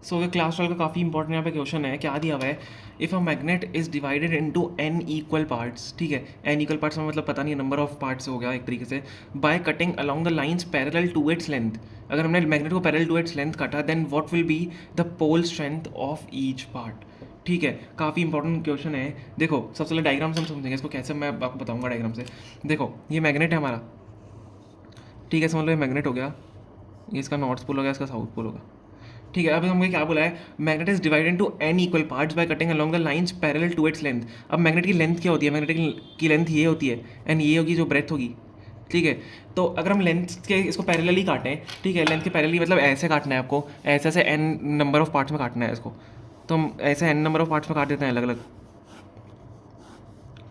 सो ये क्लास 12 का काफ़ी इंपॉर्टेंट यहाँ पे क्वेश्चन है। क्या दिया हुआ है, if a magnet is divided into n equal parts, ठीक है, n इक्वल पार्ट्स में मतलब पता नहीं नंबर ऑफ पार्ट्स हो गया एक तरीके से, by cutting along the lines parallel to its length. अगर हमने मैग्नेट को पैरेलल टू इट्स लेंथ काटा, then what will be the pole strength of each part. ठीक है, काफ़ी इंपॉर्टेंट क्वेश्चन है। देखो सबसे पहले डायग्राम से हम समझेंगे इसको कैसे, मैं आपको बताऊंगा डायग्राम से। देखो ये मैग्नेट है हमारा, ठीक है, समझ लो ये मैग्नेट हो गया, ये इसका नॉर्थ पोल हो गया, इसका साउथ पोल होगा। ठीक है, अब हमें क्या बोला है, magnet is divided to n equal parts by cutting along the lines parallel to its length. अब मैग्नेट की लेंथ क्या होती है, मैग्नेट की लेंथ ये होती है, एंड ये होगी जो ब्रेथ होगी। ठीक है, तो अगर हम लेंथ के इसको पैरेलली काटें, ठीक है, लेंथ के पैरेलली मतलब ऐसे काटना है आपको, ऐसे ऐसे n नंबर ऑफ पार्ट्स में काटना है इसको, तो हम ऐसे n नंबर ऑफ पार्ट्स में काट देते हैं अलग अलग।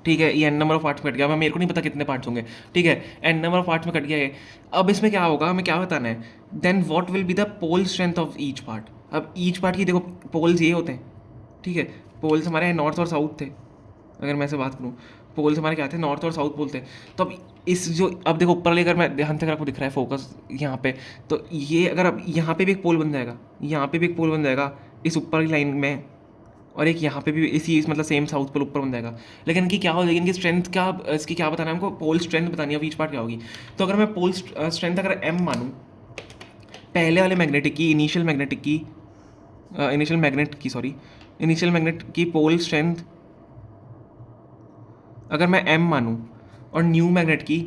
ठीक है, ये एन नंबर ऑफ पार्ट्स में कट गया, मैं मेरे को नहीं पता कितने पार्ट्स होंगे। ठीक है, एन नंबर ऑफ पार्ट्स में कट गया है। अब इसमें क्या होगा, हमें क्या बताना है, then what will be the pole strength of each part. अब ईच पार्ट की देखो पोल्स ये होते हैं, ठीक है, पोल्स हमारे नॉर्थ और साउथ थे। अगर मैं से बात करूँ, पोल्स हमारे क्या थे, नॉर्थ और साउथ पोल थे। तो अब इस जो अब देखो ऊपर वाले, अगर मैं ध्यान से अगर आपको दिख रहा है फोकस यहाँ पे, तो ये अगर अब यहाँ पे भी एक पोल बन जाएगा, यहाँ पे भी एक पोल बन जाएगा इस ऊपर की लाइन में, और एक यहाँ पे भी इसी मतलब सेम साउथ पोल ऊपर बन जाएगा। लेकिन इनकी क्या हो जाएगी, इनकी स्ट्रेंथ क्या, इसकी क्या बताना है हमको, पोल स्ट्रेंथ बतानी है, ईच पार्ट क्या होगी। तो अगर मैं पोल स्ट्रेंथ अगर m मानूँ, पहले वाले मैग्नेटिक की, इनिशियल मैग्नेट की पोल स्ट्रेंथ अगर मैं m मानूँ, और न्यू मैग्नेट की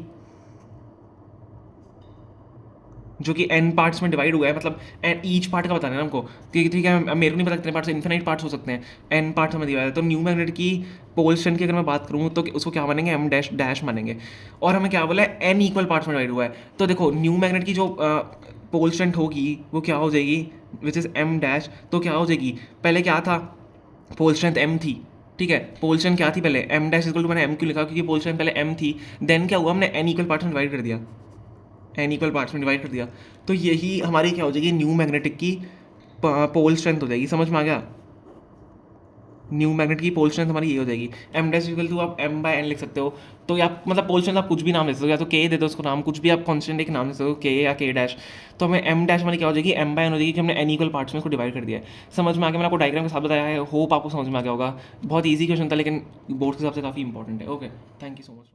जो कि n पार्ट्स में डिवाइड हुआ है, मतलब ईच पार्ट का बताना है हमको, ठीक है, अब मेरे को नहीं पता कितने पार्ट्स, इन्फिनाइट पार्ट्स हो सकते हैं, n पार्ट्स में दिया है। तो न्यू मैग्नेट की पोल स्ट्रेंथ की अगर मैं बात करूँ, तो उसको क्या मानेंगे, m डैश डैश मानेंगे। और हमें क्या बोला है, n इक्वल पार्ट्स में डिवाइड हुआ है, तो देखो न्यू मैग्नेट की जो पोल स्ट्रेंथ होगी वो क्या हो जाएगी, विच इज़ m डैश। तो क्या हो जाएगी, पहले क्या था, पोल स्ट्रेंथ m थी, ठीक है, पोल स्ट्रेंथ क्या थी पहले, m डैश इक्वल टू, मैंने m क्यों लिखा, क्योंकि पोल स्ट्रेंथ पहले m थी, देन क्या हुआ, हमने n इक्वल पार्ट्स में डिवाइड कर दिया, एन इक्वल पार्ट्स में डिवाइड कर दिया। तो यही हमारी क्या हो जाएगी, न्यू मैग्नेटिक की पोल स्ट्रेंथ हो जाएगी। समझ में आ गया, न्यू मैग्नेट की पोल स्ट्रेंथ हमारी ये हो जाएगी, एम डैश इक्वल टू आप m बाय n लिख सकते हो। तो या मतलब पोल स्ट्रेंथ आप कुछ भी नाम ले सकते हो, या तो k दे दो उसको नाम, कुछ भी आप कॉन्स्टेंट एक नाम ले सकते हो, k या k डैश। तो हमें m डैश हमारी क्या हो जाएगी, m बाय n हो जाएगी, कि हमने n इक्वल पार्ट्स में इसको डिवाइड कर दिया है। समझ में आ गया, मैंने आपको डायग्राम के साथ बताया है, होप आपको समझ में आ गया होगा। बहुत ईजी क्वेश्चन था, लेकिन बोर्ड के हिसाब से काफ़ी इंपॉर्टेंट है। Okay, thank you so much.